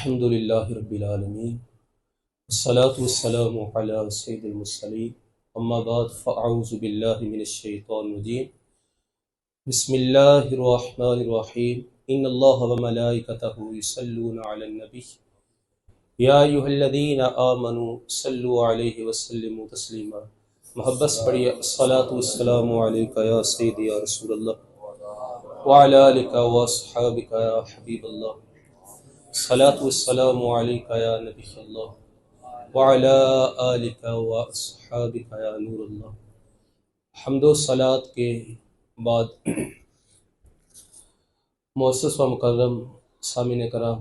अल्हम्दुलिल्लाहि रब्बिल आलमीन वस्सलातु वस्सलामु अला सय्यिदिल मुरसलीन अम्मा बाद फ़अऊज़ु बिल्लाहि मिनश शैतानिर रजीम बिस्मिल्लाहिर रहमानिर रहीम इन्नल्लाहा व मलाइकतहु युसल्लूना अलन नबी या अय्युहल्लज़ीना आमनू सल्लु अलैहि व सल्लिमू तस्लीमा। मोहब्बत से पढ़िए अस्सलातु वस्सलामु अलैका या सय्यदी या रसूलल्लाह व अला आलिका व अस्हाबिका या हबीबल्लाह। सलातु वस्सलामु अलैका या नबीयल्लाह व अला आलिका व अस्हाबिका या नूरल्लाह। हम्दो सलात के बाद मुअस्सिस व मुकर्रम सामिन कराम,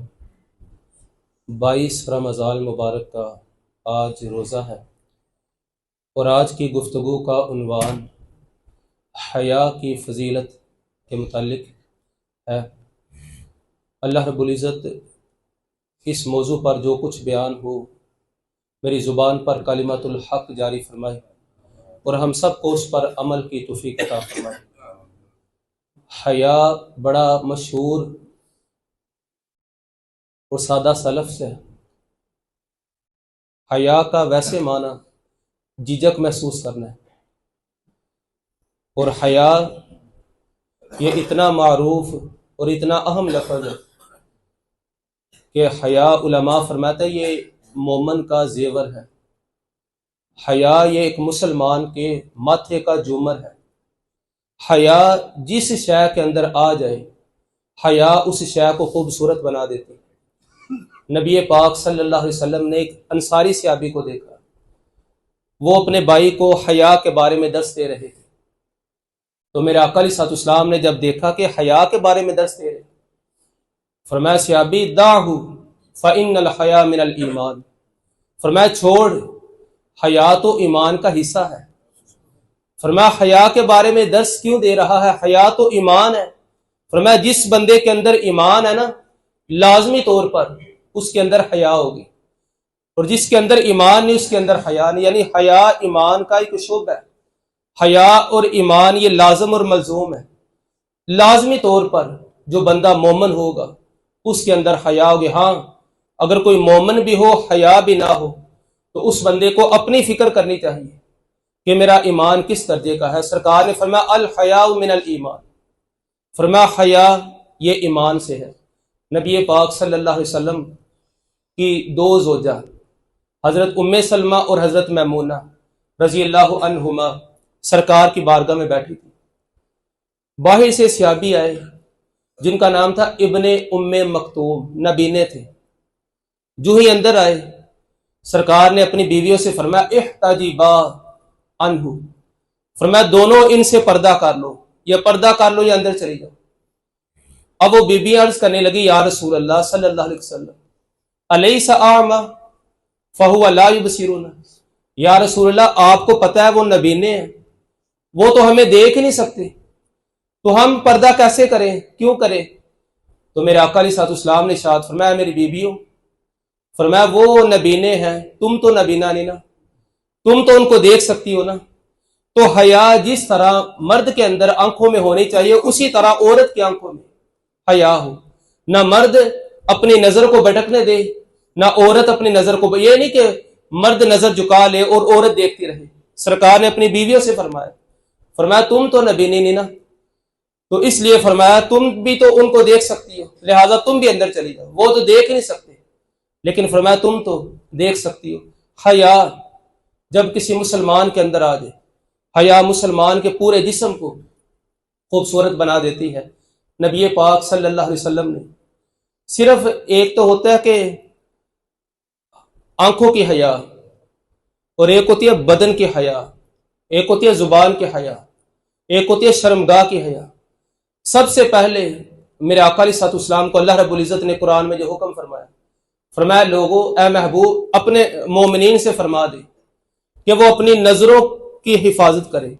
22 रमज़ान मुबारक का आज रोज़ा है और आज की गुफ्तगू का उन्वान हया की फ़जीलत के मुतालिक है। अल्लाह रब्बुल इज़्ज़त इस मौजू पर जो कुछ बयान हो मेरी ज़ुबान पर कलिमतुल हक़ जारी फरमाए और हम सब को उस पर अमल की तौफ़ीक़ अता फरमाए। हया बड़ा मशहूर और सादा सा लफ्ज़ है। हया का वैसे माना झिझक महसूस करना है और हया ये इतना मारूफ और इतना अहम लफ्ज़ है कि हया उलमा फरमाते हैं ये मोमन का जेवर है। हया ये एक मुसलमान के माथे का झूमर है। हया जिस शय के अंदर आ जाए हया उस शय को खूबसूरत बना देती। नबी पाक सल्लल्लाहु अलैहि वसल्लम ने एक अंसारी सहाबी को देखा, वो अपने भाई को हया के बारे में दर्स दे रहे थे। तो मेरे आका अलैहिस्सलाम ने जब देखा कि हया के बारे में दर्स दे रहे, फरमाया सहाबी दाहु फ़इन्नल हया मिनल ईमान, फरमाया छोड़, हया तो ईमान का हिस्सा है। फरमाया हया के बारे में दर्स क्यों दे रहा है, हया तो ईमान है। फरमाया जिस बंदे के अंदर ईमान है ना, लाजमी तौर पर उसके अंदर हया होगी, और जिसके अंदर ईमान नहीं उसके अंदर हया नहीं। यानी हया ईमान का एक शुब है। हया और ईमान ये लाजम और मलजूम है। लाजमी तौर पर जो बंदा मोमन होगा उसके अंदर हया होगी। हाँ, अगर कोई मोमन भी हो हया भी ना हो तो उस बंदे को अपनी फिक्र करनी चाहिए कि मेरा ईमान किस दर्जे का है। सरकार ने फरमाया अल हया मिनल ईमान, फरमाया हया ये ईमान से है। नबी पाक सल्लल्लाहु अलैहि वसल्लम की दो जोजा हजरत उम्मे सलमा और हजरत मैमूना रजी अल्लाह अन्हुमा सरकार की बारगाह में बैठी थी। बाहर से सहाबी आए जिनका नाम था इब्ने उम्मे मक्तूम, नबीने थे। जो ही अंदर आए सरकार ने अपनी बीवियों से फरमाया इहताजिबा अनहु, फरमाया दोनों इनसे पर्दा कर लो, ये पर्दा कर लो, ये अंदर चली जाओ। अब वो बीबी अर्ज करने लगी या रसूल अल्लाह सल्लल्लाहु अलैहि वसल्लम अलैसा आमा फहुवा ला युबसिरुना, या रसूल अल्लाह आपको पता है वो नबीने हैं, वो तो हमें देख ही नहीं सकते, तो हम पर्दा कैसे करें, क्यों करें। तो मेरे आका अलैहिस्सलाम ने इरशाद फरमाया मेरी बीबियों, फरमाया वो नबीने हैं, तुम तो नबीना नहीं ना, तुम तो उनको देख सकती हो ना। तो हया जिस तरह मर्द के अंदर आंखों में होनी चाहिए उसी तरह औरत की आंखों में हया हो। ना मर्द अपनी नजर को भटकने दे, ना औरत अपनी नजर को, ये नहीं कि मर्द नजर झुका ले और औरत देखती रहे। सरकार ने अपनी बीवियों से फरमाया, फरमाया तुम तो नबीनी नहीं ना, तो इसलिए फरमाया तुम भी तो उनको देख सकती हो, लिहाजा तुम भी अंदर चली जाओ। वो तो देख नहीं सकते, लेकिन फरमाया तुम तो देख सकती हो। हया जब किसी मुसलमान के अंदर आ जाए, हया मुसलमान के पूरे जिस्म को खूबसूरत बना देती है। नबी पाक सल्लल्लाहु अलैहि वसल्लम ने सिर्फ एक तो होता है कि आंखों की हया, और एक होती है बदन की हया, एक होती है जुबान की हया, एक होती है शर्मगाह की हया। सबसे पहले मेरे आका अलैहिस्सलाम को अल्लाह रब्बुल इज़्ज़त ने कुरान में जो हुक्म फरमाया, फरमाया लोगों ए महबूब अपने मोमिनीन से फरमा दे कि वो अपनी नजरों की हिफाजत करे।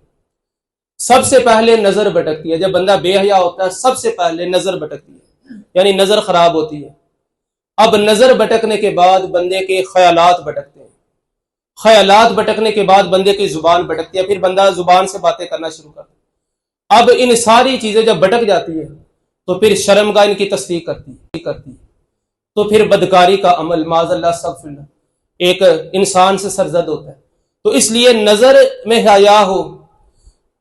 सबसे पहले नजर भटकती है, जब बंदा बेहया होता है सबसे पहले नजर भटकती है, यानी नजर खराब होती है। अब नजर भटकने के बाद बंदे के ख्यालात भटकते हैं, ख्यालात भटकने के बाद बंदे की जुबान भटकती है, फिर बंदा जुबान से बातें करना शुरू करता है। अब इन सारी चीजें जब भटक जाती है तो फिर शर्मगाह इनकी तस्दीक करती। तो फिर बदकारी का अमल माज़अल्लाह अस्तग़फिरुल्लाह एक इंसान से सरजद होता है। तो इसलिए नजर में हया हो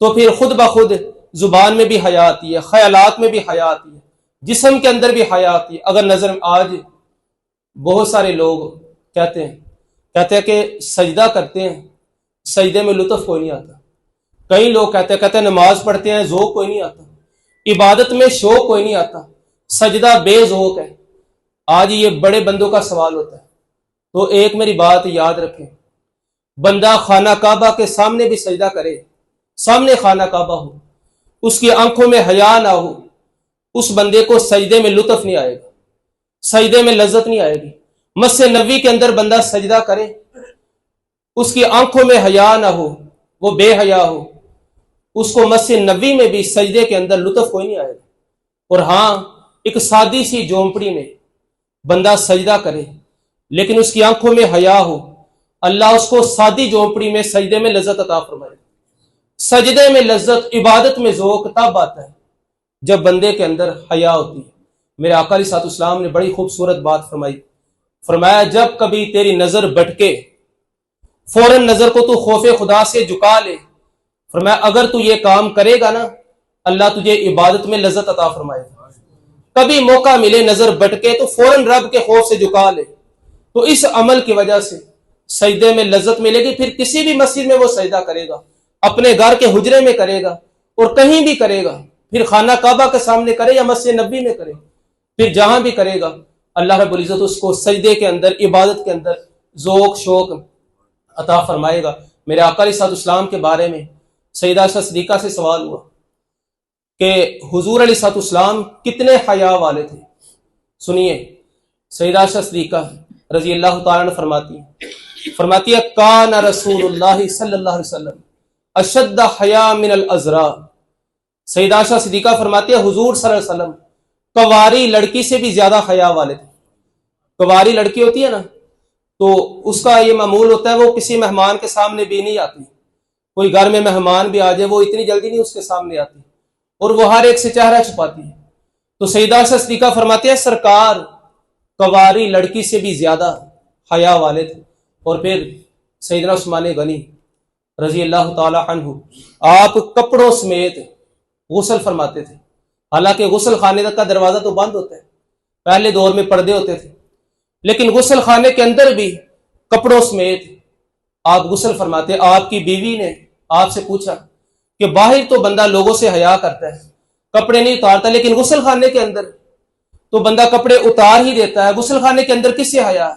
तो फिर खुद ब खुद जुबान में भी हया आती है, ख्यालात में भी हया आती है, जिस्म के अंदर भी हया आती है। अगर नजर में आज बहुत सारे लोग कहते हैं कि सजदा करते हैं, सजदे में लुत्फ कोई नहीं आता। कई लोग कहते हैं नमाज पढ़ते हैं, ज़ौक़ कोई नहीं आता, इबादत में शौक कोई नहीं आता, सजदा बेज़ौक़ है। आज ये बड़े बंदों का सवाल होता है। तो एक मेरी बात याद रखें, बंदा खाना काबा के सामने भी सजदा करे, सामने खाना काबा हो, उसकी आंखों में हया ना हो, उस बंदे को सजदे में लुत्फ नहीं आएगा, सजदे में लज्जत नहीं आएगी। मस्जिद नबी के अंदर बंदा सजदा करे, उसकी आंखों में हया ना हो, वो बेहया हो, उसको मस्जिद नबी में भी सजदे के अंदर लुत्फ कोई नहीं आएगा। और हाँ, एक सादी सी झोंपड़ी में बंदा सजदा करे लेकिन उसकी आंखों में हया हो, अल्लाह उसको सादी झोंपड़ी में सजदे में लज्जत अता फरमाए। सजदे में लज्जत, इबादत में ज़ौक़ तब आता है जब बंदे के अंदर हया होती है। मेरे आका अलैहिस्सलाम ने बड़ी खूबसूरत बात फरमाई, फरमाया जब कभी तेरी नजर भटके फौरन नजर को तू खौफे खुदा से झुका ले। फरमाया अगर तू ये काम करेगा ना, अल्लाह तुझे इबादत में लज्जत अता फरमाएगा। कभी मौका मिले नजर भटके तो फौरन रब के खौफ से झुका ले। तो इस अमल की वजह से सजदे में लज्जत मिलेगी। फिर किसी भी मस्जिद में वो सजदा करेगा, अपने घर के हुजरे में करेगा और कहीं भी करेगा, फिर खाना काबा के सामने करे या मस्जिद नबी में करे, फिर जहां भी करेगा अल्लाह रब्बुल इज्जत उसको सजदे के अंदर, इबादत के अंदर ज़ौक़ शौक अता फरमाएगा। मेरे आका अलैहिस्सलाम के बारे में सैयदा आयशा सिद्दीक़ा से सवाल हुआ कि हुजूर अलैहिस्सलाम कितने हया वाले थे। सुनिए, सैयदा आयशा सिद्दीक़ा रज़ी अल्लाह तआला अन्हा फरमाती है कान रसूलुल्लाह सल्लल्लाहु अलैहि वसल्लम अशद्द हया मिनल अज़रा। सैयदा आयशा सिद्दीक़ा फरमाती है हुजूर सल्लल्लाहु अलैहि वसल्लम कवारी लड़की से भी ज्यादा हया वाले थे। कवारी लड़की होती है ना, तो उसका ये मामूल होता है वो किसी मेहमान के सामने भी नहीं आती। कोई घर में मेहमान भी आ जाए वो इतनी जल्दी नहीं उसके सामने आती और वो हर एक से चेहरा छुपाती है। तो सैयदा आयशा सिद्दीक़ा फरमाती है सरकार कवारी लड़की से भी ज्यादा हया वाले थे। और फिर सैयदना उस्मान गनी रजी अल्लाह ताला अन्हु आप कपड़ों समेत गुस्ल फरमाते थे। हालांकि गुस्ल खाने का दरवाजा तो बंद होता है, पहले दौर में पर्दे होते थे, लेकिन गुस्ल खाने के अंदर भी कपड़ों समेत आप गुस्ल फरमाते। आपकी बीवी ने आपसे पूछा कि बाहर तो बंदा लोगों से हया करता है, कपड़े नहीं उतारता, लेकिन गुस्ल खाने के अंदर तो बंदा कपड़े उतार ही देता है, गुस्ल खाने के अंदर किससे हया?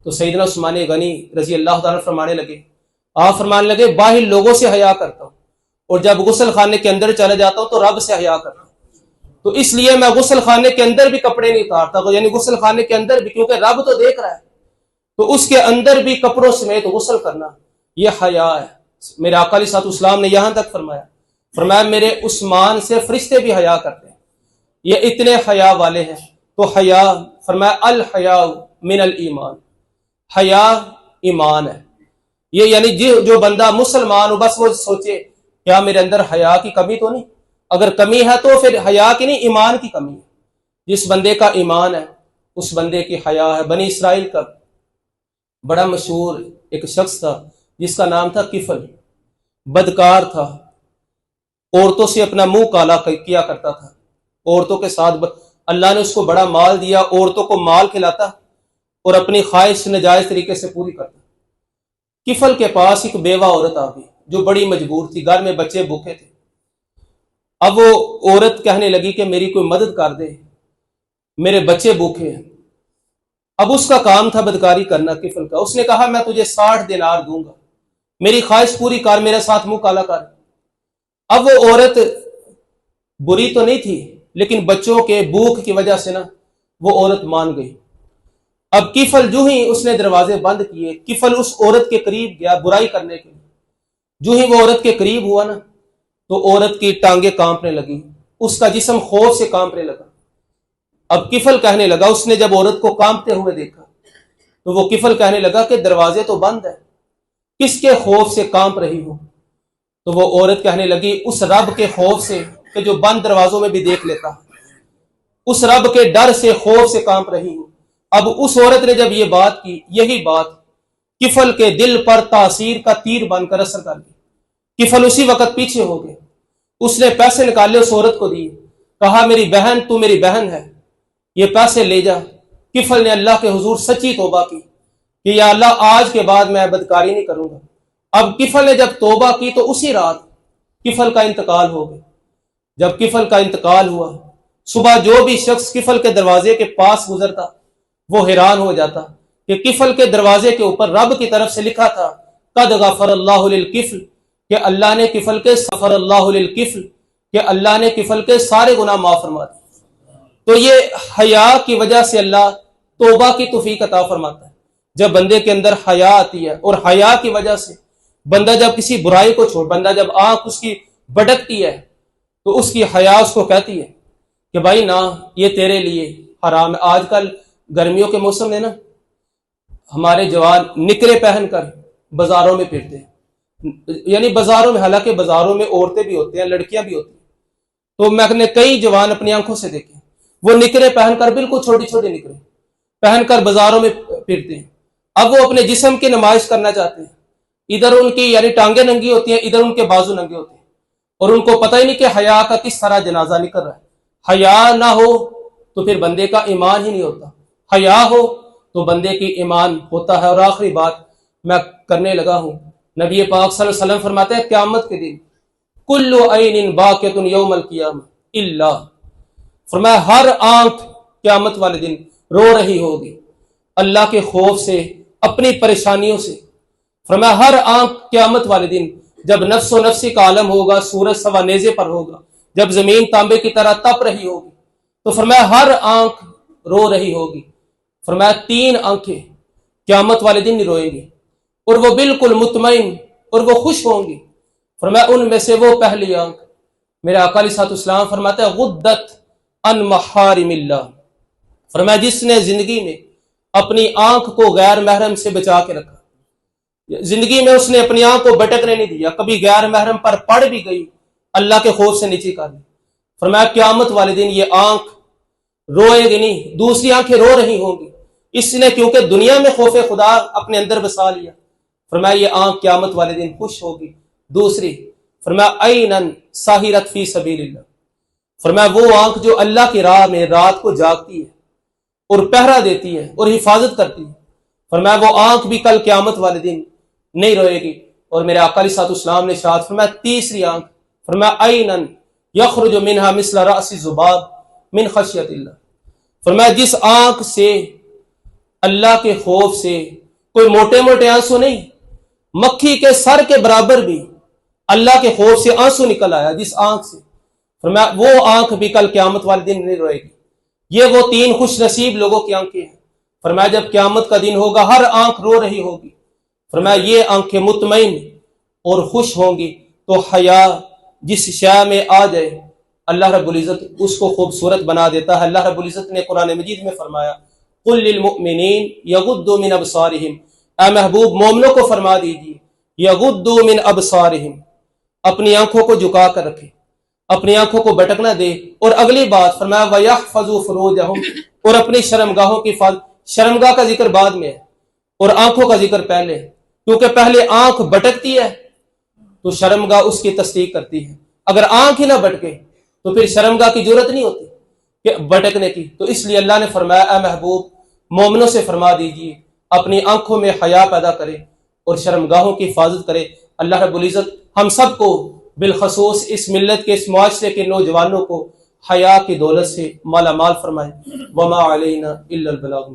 तो सैयदना उस्मान गनी रजी अल्लाह ताला फरमाने लगे, आप फरमाने लगे बाहर लोगों से हया करता हूं और जब गुस्ल खाने के अंदर चले जाता हूं तो रब से हया करता हूं। तो इसलिए मैं गुस्ल खाने के अंदर भी कपड़े नहीं उतारता, तो यानी गुस्ल खाने के अंदर भी, क्योंकि रब तो देख रहा है, तो उसके अंदर भी कपड़ों समेत गुस्ल करना यह हया है। मेरे आका अलैहिस्सलाम ने यहां तक फरमाया मेरे उस्मान से फरिश्ते भी हया करते हैं, ये इतने हया वाले हैं। तो हया फरमाया अल हया मिनल ईमान, हया ईमान है। ये यानी जो बंदा मुसलमान हो बस वो सोचे क्या मेरे अंदर हया की कमी तो नहीं, अगर कमी है तो फिर हया की नहीं ईमान की कमी है। जिस बंदे का ईमान है उस बंदे की हया है। बनी इसराइल का बड़ा मशहूर एक शख्स था जिसका नाम था किफल, बदकार था, औरतों से अपना मुंह काला किया करता था, औरतों के साथ अल्लाह ने उसको बड़ा माल दिया, औरतों को माल खिलाता और अपनी ख्वाहिश नजायज तरीके से पूरी करता। किफल के पास एक बेवा औरत आ गई जो बड़ी मजबूर थी, घर में बच्चे भूखे थे। अब वो औरत कहने लगी कि मेरी कोई मदद कर दे, मेरे बच्चे भूखे हैं। अब उसका काम था बदकारी करना किफल का। उसने कहा मैं तुझे 60 दिनार दूंगा, मेरी ख्वाहिश पूरी कर, मेरे साथ मुंह काला कर। अब वो औरत बुरी तो नहीं थी, लेकिन बच्चों के भूख की वजह से ना वो औरत मान गई। अब किफल जो ही उसने दरवाजे बंद किए, किफल उस औरत के करीब गया बुराई करने के लिए। जो ही वो औरत के करीब हुआ ना तो औरत की टांगे कांपने लगी, उसका जिस्म खौफ से कांपने लगा। अब किफल कहने लगा, उसने जब औरत को कांपते हुए देखा तो वो किफल कहने लगा कि दरवाजे तो बंद है, किसके खौफ से कांप रही हो? तो वो औरत कहने लगी उस रब के खौफ से कि जो बंद दरवाजों में भी देख लेता, उस रब के डर से खौफ से कांप रही हूं। अब उस औरत ने जब ये बात की, यही बात किफल के दिल पर तासीर का तीर बनकर असर कर दी। किफल उसी वक्त पीछे हो गए। उसने पैसे निकाले, उस औरत को दिए, कहा मेरी बहन, तू मेरी बहन है, ये पैसे ले जा। किफल ने अल्लाह के हुजूर सच्ची तौबा की कि या अल्लाह, आज के बाद मैं बदकारी नहीं करूंगा। अब किफल ने जब तौबा की तो उसी रात किफल का इंतकाल हो गया। जब किफल का इंतकाल हुआ, सुबह जो भी शख्स किफल के दरवाजे के पास गुजरता वो हैरान हो जाता कि किफल के दरवाजे के ऊपर रब की तरफ से लिखा था कद गफर अल्लाहु लिल किफल, कि अल्लाह ने किफल के सफर अल्लाहु लिल किफल, कि अल्लाह ने किफल के सारे गुनाह माफ फरमा दिए। तो ये हया की वजह से अल्लाह तौबा की तौफीक अता फरमाता है। जब बंदे के अंदर हया आती है, और हया की वजह से बंदा जब किसी बुराई को छोड़, बंदा जब आंख उसकी भटकती है तो उसकी हया उसको कहती है कि भाई ना, ये तेरे लिए हराम है। आजकल गर्मियों के मौसम में ना हमारे जवान निकरे पहनकर बाजारों में फिरते हैं, यानी बाजारों में, हालांकि बाजारों में औरतें भी होती हैं, लड़कियां भी होती हैं, तो मैंने कई जवान अपनी आंखों से देखे, वो निकरे पहनकर, बिल्कुल छोटी छोटी निकरे पहनकर बाजारों में फिरते हैं। अब वो अपने जिस्म की नुमाइश करना चाहते हैं, इधर उनकी यानी टांगे नंगी होती हैं, इधर उनके बाजू नंगे होते हैं, और उनको पता ही नहीं कि हया का किस तरह जनाजा निकल रहा है। हया ना हो तो फिर बंदे का ईमान ही नहीं होता, हया हो तो बंदे की ईमान होता है। और आखिरी बात मैं करने लगा हूं, नबी पाक सल्लल्लाहु अलैहि वसल्लम फरमाते हैं क़यामत के दिन कुल्लु ऐनिन बाक़ियतुन यौमल क़ियामह इल्ला, फरमाया हर आंख क़यामत वाले दिन रो रही होगी अल्लाह के खौफ से, अपनी परेशानियों से। फरमाया हर आंख क़यामत वाले दिन, जब नफ्सो नफ्सी का आलम होगा, सूरज सवा नेज़े पर होगा, जब जमीन तांबे की तरह तप रही होगी, तो फरमाया हर आंख रो रही होगी। फरमाया 3 आंखें क़यामत वाले दिन नहीं रोएंगी, और वो बिल्कुल मुतमईन और वो खुश होंगी। फरमाया उनमें से वो पहली आंख, मेरे आका अलैहिस्सलाम फरमाते हैं गुद्दत अन महारिमिल्लाह, फरमाया जिसने जिंदगी में अपनी आंख को गैर महरम से बचा के रखा, जिंदगी में उसने अपनी आंख को भटकने नहीं दिया, कभी गैर महरम पर पड़ भी गई, अल्लाह के खौफ से नीचे कर दी। फरमाया क़यामत वाले दिन ये आंख रोएगी नहीं, दूसरी आंखें रो रही होंगी, इसने क्योंकि दुनिया में खौफ खुदा अपने अंदर बसा लिया। फरमाया ये आंख क़यामत वाले दिन खुश होगी। दूसरी फरमाया ऐनन साहिरत फी सबीलिल्लाह, फरमाया वो आंख जो अल्लाह की राह में रात को जागती है और पहरा देती है और हिफाजत करती है। फरमाया वो आंख भी कल क़यामत वाले दिन नहीं रोएगी। और मेरे आका अलैहिस्सलाम ने इरशाद फरमाया तीसरी आंख, फरमाया ऐनन यखरुजु मिनहा मिस्ल रअसी ज़ुबाब मिन खशियतिल्लाह, फरमाया जिस आंख से अल्लाह के खौफ से कोई मोटे मोटे आंसू नहीं, मक्खी के सर के बराबर भी अल्लाह के खौफ से आंसू निकल आया जिस आंख से, फरमाया वो आंख भी कल क़यामत वाले दिन नहीं रोएगी। ये वो 3 खुश नसीब लोगों की आंखें हैं। फरमाया जब क़यामत का दिन होगा हर आंख रो रही होगी, फरमाया ये आंखें मुतमईन और खुश होंगी। तो हया जिस शय में आ जाए अल्लाह रब्बुल इज़्ज़त उसको खूबसूरत बना देता है। अल्लाह रब्बुल इज़्ज़त ने कुरान मजीद में फरमाया कुल लिल मुमिनीन यगुद्दू मिन अबसारिहिम, ऐ महबूब मोमिनों को फरमा दीजिए यगुद्दू मिन अबसारिहिम, अपनी आंखों को झुका कर रखे, अपनी आंखों को भटकना दे। और अगली बात फरमाया वयहफज़ू फुरूजहुम, और अपनी शर्मगाहों की हिफाजत, शर्मगाह का जिक्र बाद में है और आंखों का जिक्र पहले, क्योंकि पहले आंख भटकती है तो शर्मगाह उसकी तस्दीक करती है। अगर आंख ही ना भटके तो फिर शर्मगाह की जरूरत नहीं होती कि भटकने की। तो इसलिए अल्लाह ने फरमाया ऐ महबूब मोमिनों से फरमा दीजिए अपनी आंखों में हया पैदा करे और शर्मगाहों की हिफाजत करे। अल्लाह रब्बुल इज़्ज़त हम सबको बिलखसूस इस मिल्लत के, इस मुआशरे के नौजवानों को हया की दौलत से माला माल फरमाए। वमा अलैना इल्लल बलाग।